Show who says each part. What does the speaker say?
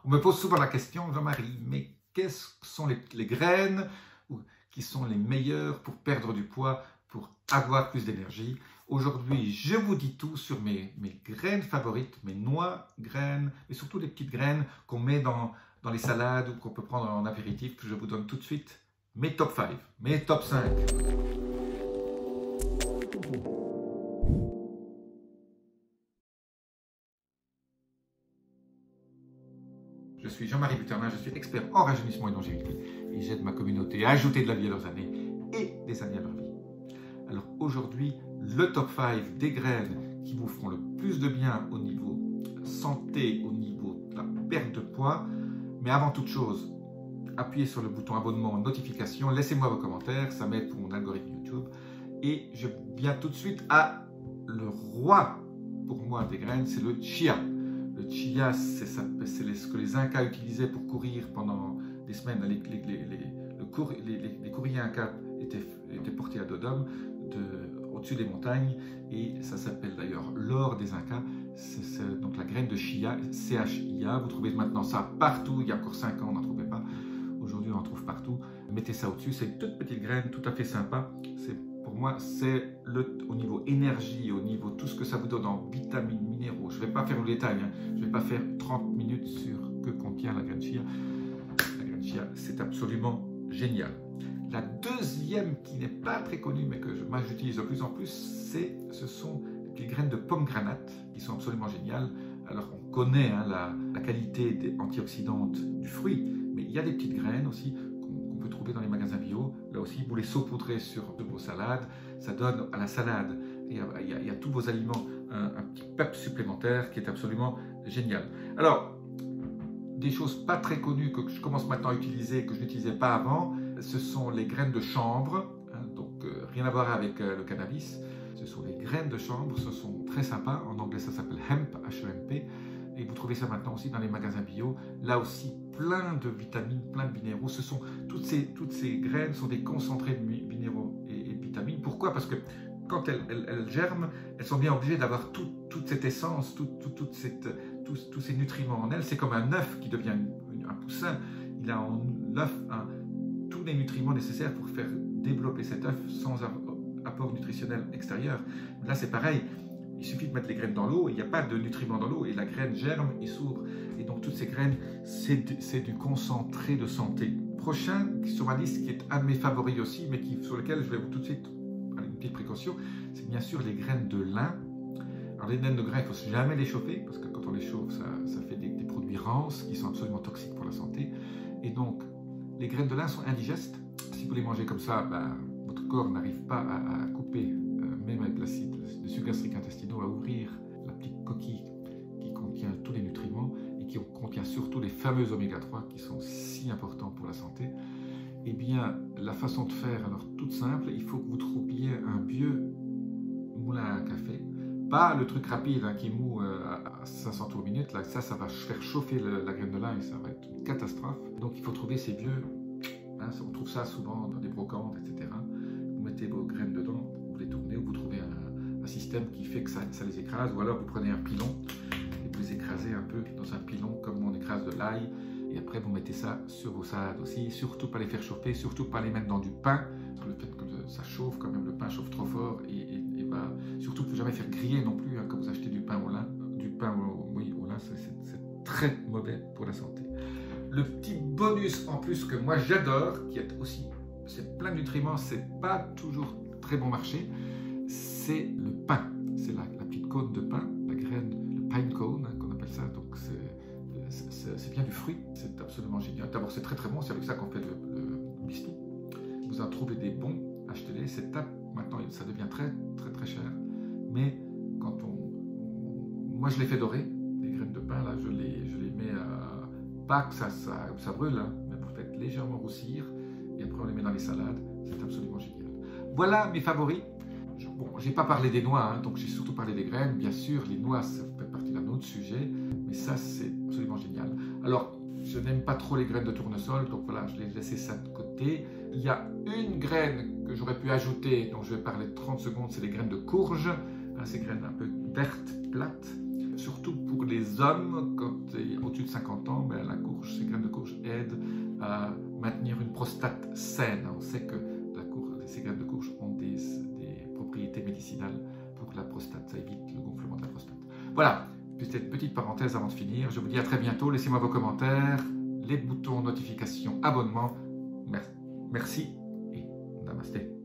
Speaker 1: On me pose souvent la question, Jean-Marie, mais quelles sont les graines qui sont les meilleures pour perdre du poids, pour avoir plus d'énergie? Aujourd'hui, je vous dis tout sur mes graines favorites, mes noix, graines, mais surtout les petites graines qu'on met dans les salades ou qu'on peut prendre en apéritif. Je vous donne tout de suite mes top 5, mes top 5. Je suis Jean-Marie Buternin, je suis expert en rajeunissement et longévité et j'aide ma communauté à ajouter de la vie à leurs années et des années à leur vie. Alors aujourd'hui, le top 5 des graines qui vous feront le plus de bien au niveau santé, au niveau de la perte de poids. Mais avant toute chose, appuyez sur le bouton abonnement, notification, laissez-moi vos commentaires, ça m'aide pour mon algorithme YouTube. Et je viens tout de suite à le roi pour moi des graines, c'est le chia. Le chia, c'est ce que les Incas utilisaient pour courir pendant des semaines. Les courriers Incas étaient portés à dos d'homme au-dessus des montagnes et ça s'appelle d'ailleurs l'or des Incas. C'est donc la graine de chia, CHIA. Vous trouvez maintenant ça partout. Il y a encore 5 ans, on n'en trouvait pas. Aujourd'hui, on en trouve partout. Mettez ça au-dessus. C'est une toute petite graine, tout à fait sympa. Pour moi, c'est au niveau énergie, au niveau tout ce que ça vous donne en vitamines, minéraux. Je ne vais pas faire le détail, hein. Je ne vais pas faire 30 minutes sur que contient la graine chia. La graine chia, c'est absolument génial. La deuxième qui n'est pas très connue, mais que moi j'utilise de plus en plus, ce sont les graines de pomegranate, qui sont absolument géniales. Alors on connaît hein, la qualité antioxydante du fruit, mais il y a des petites graines aussi qu'on peut trouver dans les magasins bio. Là aussi, vous les saupoudrez sur vos salades. Ça donne à la salade et à tous vos aliments un petit peps supplémentaire qui est absolument génial. Alors, des choses pas très connues que je commence maintenant à utiliser, que je n'utilisais pas avant, ce sont les graines de chanvre, hein, donc rien à voir avec le cannabis. Ce sont les graines de chanvre, ce sont très sympas. En anglais, ça s'appelle hemp, H-E-M-P. Et vous trouvez ça maintenant aussi dans les magasins bio. Là aussi, plein de vitamines, plein de minéraux. Toutes ces graines sont des concentrés de minéraux et de vitamines. Pourquoi? Parce que quand elles germent, elles sont bien obligées d'avoir toute cette essence, tous ces nutriments en elles. C'est comme un œuf qui devient un poussin. Il a en l'œuf tous les nutriments nécessaires pour faire développer cet œuf sans apport nutritionnel extérieur. Là, c'est pareil. Il suffit de mettre les graines dans l'eau, il n'y a pas de nutriments dans l'eau, et la graine germe et s'ouvre. Et donc, toutes ces graines, c'est du concentré de santé. Prochain sur ma liste, qui est un de mes favoris aussi, mais sur lequel je vais tout de suite aller une petite précaution, c'est bien sûr les graines de lin. Alors, les graines de lin, il ne faut jamais les chauffer, parce que quand on les chauffe, ça fait des produits rances qui sont absolument toxiques pour la santé. Et donc, les graines de lin sont indigestes. Si vous les mangez comme ça, votre corps n'arrive pas à couper, même avec l'acide, les sucs gastriques intestinaux, à ouvrir la petite coquille qui contient tous les nutriments et qui contient surtout les fameux oméga 3 qui sont si importants pour la santé. Eh bien, la façon de faire, alors toute simple, il faut que vous trouviez un vieux moulin à café. Pas le truc rapide hein, qui moue à 500 tours minute, là, ça va faire chauffer la graine de lin et ça va être une catastrophe. Donc il faut trouver ces vieux, hein, on trouve ça souvent dans des brocantes, etc. Vous mettez vos graines dedans, vous les tournez, ou vous trouvez un système qui fait que ça les écrase, ou alors vous prenez un pilon et vous les écrasez un peu dans un pilon comme on écrase de l'ail, et après vous mettez ça sur vos salades aussi, surtout pas les faire chauffer, surtout pas les mettre dans du pain, le fait que ça chauffe quand même, le pain chauffe trop fort et surtout ne jamais faire griller non plus hein, quand vous achetez du pain au lin, au lin c'est très mauvais pour la santé. Le petit bonus en plus que moi j'adore, qui est aussi, c'est plein de nutriments, c'est pas toujours très bon marché, c'est le pain. C'est la petite cône de pain, la graine, le pine cone hein, qu'on appelle ça. Donc c'est bien du fruit, c'est absolument génial. D'abord c'est très très bon, c'est avec ça qu'on fait le biscuit. Vous en trouvez des bons, achetez-les. Maintenant ça devient très très très cher. Mais quand moi je les fais dorer, les graines de pain là, je les mets à pas que ça brûle, hein, mais vous faites légèrement roussir et après on les met dans les salades, c'est absolument génial. Voilà mes favoris. Bon, j'ai pas parlé des noix, hein, donc j'ai surtout parlé des graines. Bien sûr, les noix, ça fait partie d'un autre sujet, mais ça c'est absolument génial. Alors, je n'aime pas trop les graines de tournesol, donc voilà, je l'ai laissé ça de côté. Il y a une graine que j'aurais pu ajouter, dont je vais parler de 30 secondes, c'est les graines de courge. Hein, ces graines un peu vertes, plates, surtout pour les hommes, quand au-dessus de 50 ans, ben, la courge, ces graines de courge aident à maintenir une prostate saine. On sait que ces graines de courge ont des propriétés médicinales pour la prostate, ça évite le gonflement de la prostate. Voilà, cette petite parenthèse avant de finir. Je vous dis à très bientôt, laissez-moi vos commentaires, les boutons notification, abonnement. Merci et namasté.